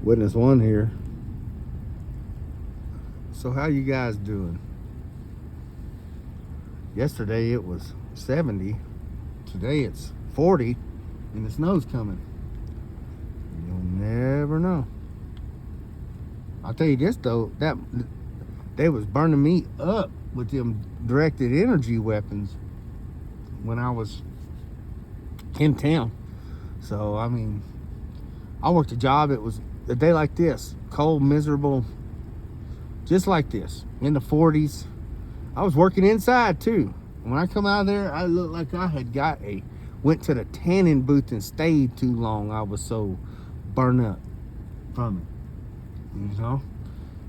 Witness one here. So how you guys doing? Yesterday it was 70. Today it's 40, and the snow's coming. You'll never know. I'll tell you this though, that they was burning me up with them directed energy weapons when I was in town. So I mean, I worked a job. It was a day like this, cold, miserable, just like this, in the 40s. I was working inside too. When I come out of there, I looked like I had went to the tanning booth and stayed too long. I was so burned up from it, you know?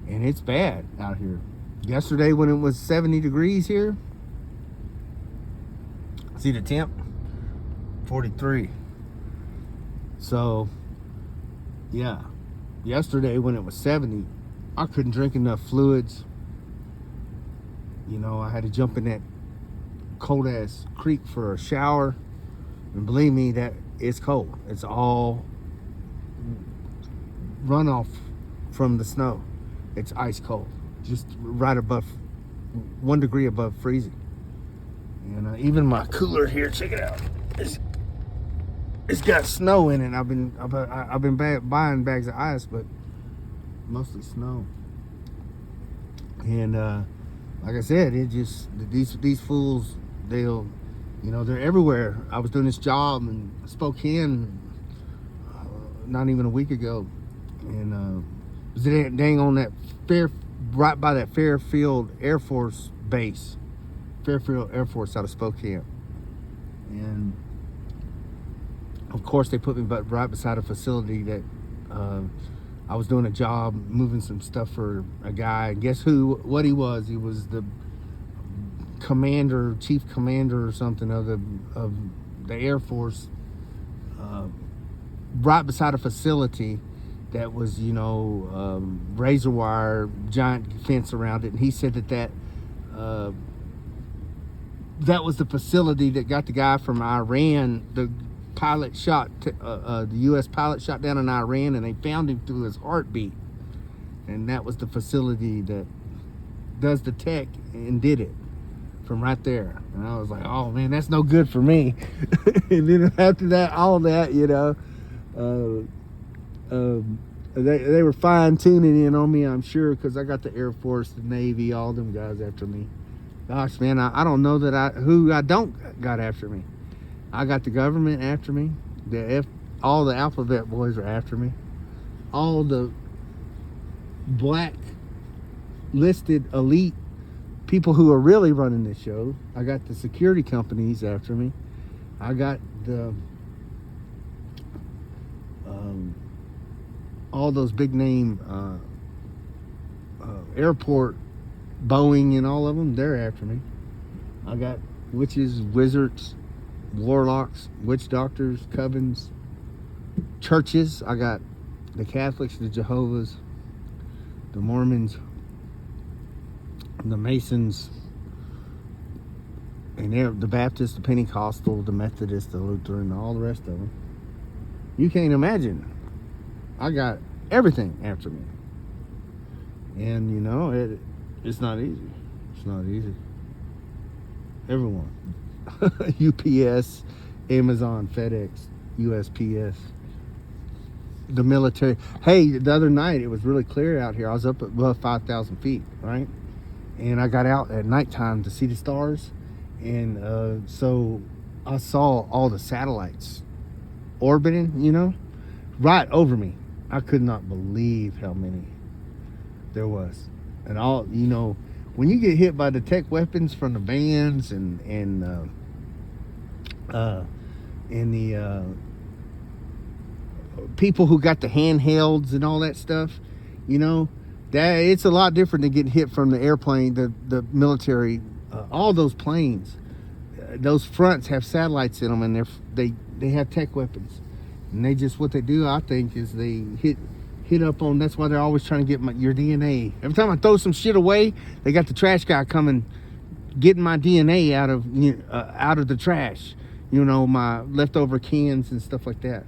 And it's bad out here. Yesterday when it was 70 degrees here, see the temp? 43. So, yeah. Yesterday when it was 70, I couldn't drink enough fluids. You know, I had to jump in that cold ass creek for a shower. And believe me, that it's cold. It's all runoff from the snow. It's ice cold. Just right above 1 degree above freezing. And even my cooler here, check it out. It's got snow in it. I've been buying bags of ice, but mostly snow. And like I said, it just these fools, they'll, you know, they're everywhere. I was doing this job in Spokane not even a week ago, and was dang on that right by that Fairfield Air Force base, Fairfield Air Force out of Spokane, and of course they put me right beside a facility that I was doing a job moving some stuff for a guy. Guess what he was? He was the chief commander or something of the Air Force, right beside a facility that was, you know, razor wire, giant fence around it. And he said that was the facility that got the guy from Iran, the pilot the U.S. pilot shot down in Iran, and they found him through his heartbeat. And that was the facility that does the tech and did it from right there. And I was like, oh man, that's no good for me. And then after that, all that, you know, they were fine tuning in on me, I'm sure, because I got the Air Force, the Navy, all them guys after me. Gosh, man, I don't know who I don't got after me. I got the government after me. All the alphabet boys are after me. All the black listed elite people who are really running this show. I got the security companies after me. I got the all those big name airport, Boeing and all of them, they're after me. I got witches, wizards, warlocks, witch doctors, covens, churches. I got the Catholics, the Jehovah's, the Mormons, the Masons, and the Baptist, the Pentecostal, the Methodist, the Lutheran, all the rest of them. You can't imagine. I got everything after me. And you know, it's not easy. It's not easy. Everyone. UPS, Amazon, FedEx, USPS, the military. Hey, the other night it was really clear out here. I was up above 5,000 feet, right? And I got out at nighttime to see the stars. And so I saw all the satellites orbiting, you know, right over me. I could not believe how many there was. And all, you know, when you get hit by the tech weapons from the bands and the people who got the handhelds and all that stuff, you know, that it's a lot different than getting hit from the airplane, the military, all those planes. Those fronts have satellites in them, and they have tech weapons, and what they do, I think, is they hit up on. That's why they're always trying to get your DNA. Every time I throw some shit away, they got the trash guy coming, getting my DNA out of the trash. You know, my leftover cans and stuff like that.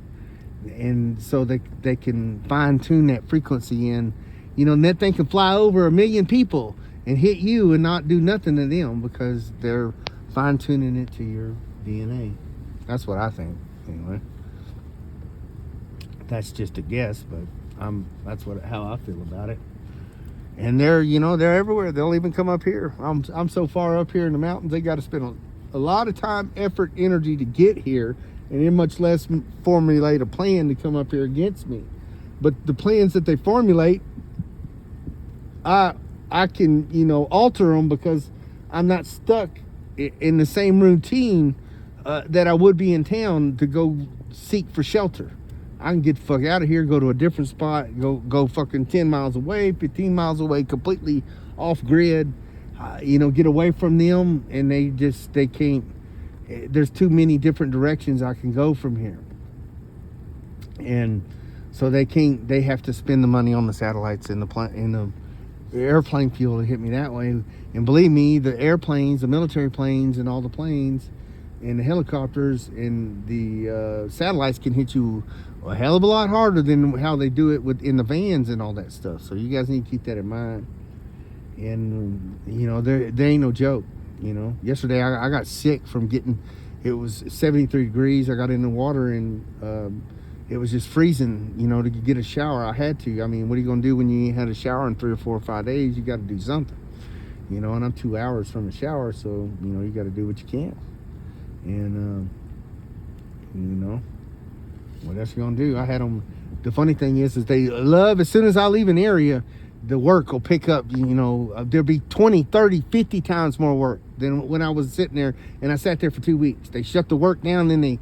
and so they can fine tune that frequency, and and that thing can fly over 1,000,000 people and hit you and not do nothing to them because they're fine tuning it to your DNA. That's what I think, anyway. That's just a guess, but that's how I feel about it. And they're everywhere. They'll even come up here. I'm so far up here in the mountains, they got to spend a lot of time, effort, energy to get here, and then much less formulate a plan to come up here against me. But the plans that they formulate, I can alter them because I'm not stuck in the same routine that I would be in town to go seek for shelter. I can get the fuck out of here, go to a different spot, go fucking 10 miles away, 15 miles away, completely off grid, get away from them, and they can't. There's too many different directions I can go from here. And so they can't, they have to spend the money on the satellites and the airplane fuel to hit me that way. And believe me, the airplanes, the military planes, and all the planes and the helicopters and the satellites can hit you a hell of a lot harder than how they do it in the vans and all that stuff. So you guys need to keep that in mind. And they ain't no joke. Yesterday I got sick from it was 73 degrees. I got in the water and it was just freezing, to get a shower. I had to. I mean, what are you going to do when you ain't had a shower in 3 or 4 or 5 days? You got to do something, and I'm 2 hours from the shower, so, you got to do what you can. And, what else you going to do? I had them. The funny thing is they love, as soon as I leave an area, the work will pick up, there'll be 20, 30, 50 times more work than when I was sitting there, and I sat there for 2 weeks. They shut the work down, then they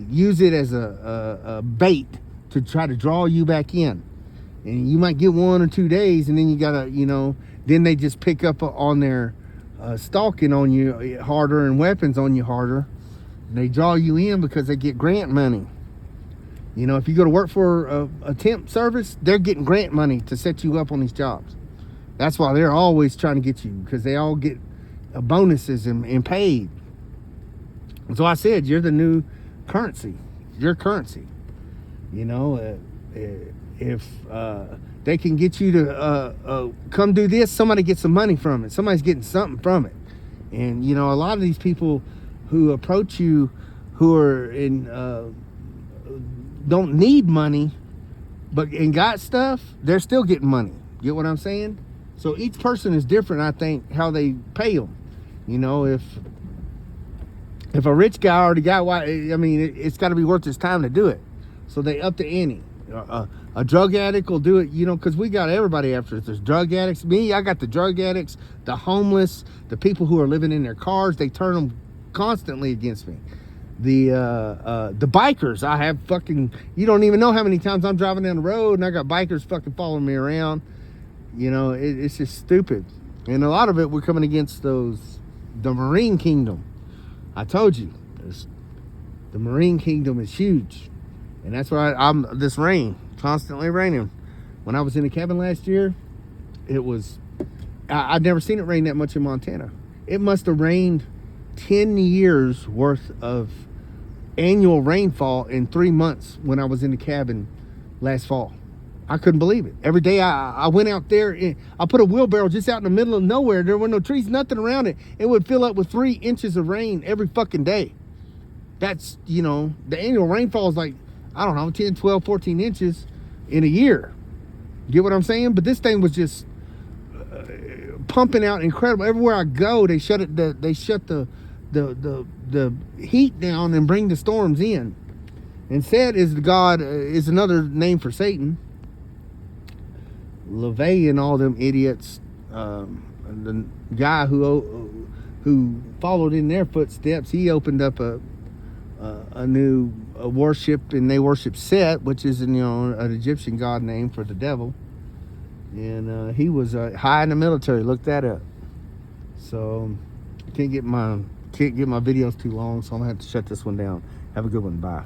use it as a bait to try to draw you back in. And you might get 1 or 2 days, and then you gotta, then they just pick up on their stalking on you harder and weapons on you harder. They draw you in because they get grant money. If you go to work for a temp service, they're getting grant money to set you up on these jobs. That's why they're always trying to get you, because they all get bonuses and paid. And so I said, you're the new currency. Your currency. If they can get you to come do this, somebody gets some money from it. Somebody's getting something from it. And a lot of these people who approach you, who are in don't need money, and got stuff, they're still getting money. Get what I'm saying? So each person is different, I think, how they pay them. If a rich guy already got, it's got to be worth his time to do it. So they up the ante. A drug addict will do it, because we got everybody after us. There's drug addicts. Me, I got the drug addicts, the homeless, the people who are living in their cars. They turn them constantly against me. The bikers, I have fucking, you don't even know how many times I'm driving down the road and I got bikers fucking following me around. It's just stupid. And a lot of it, we're coming against the Marine Kingdom. I told you, the Marine Kingdom is huge. And that's why this rain, constantly raining. When I was in the cabin last year, I'd never seen it rain that much in Montana. It must have rained 10 years worth of annual rainfall in 3 months when I was in the cabin last fall. I couldn't believe it. Every day I went out there, and I put a wheelbarrow just out in the middle of nowhere. There were no trees, nothing around it. It would fill up with 3 inches of rain every fucking day. That's, the annual rainfall is like, I don't know, 10, 12, 14 inches in a year. Get what I'm saying? But this thing was just pumping out incredible. Everywhere I go, they shut the heat down and bring the storms in. And Set is is another name for Satan. LaVey and all them idiots, the guy who followed in their footsteps, he opened up a new worship, and they worship Set, which is an Egyptian god name for the devil. And he was high in the military. Look that up. So can't get my videos too long, so I'm gonna have to shut this one down. Have a good one. Bye.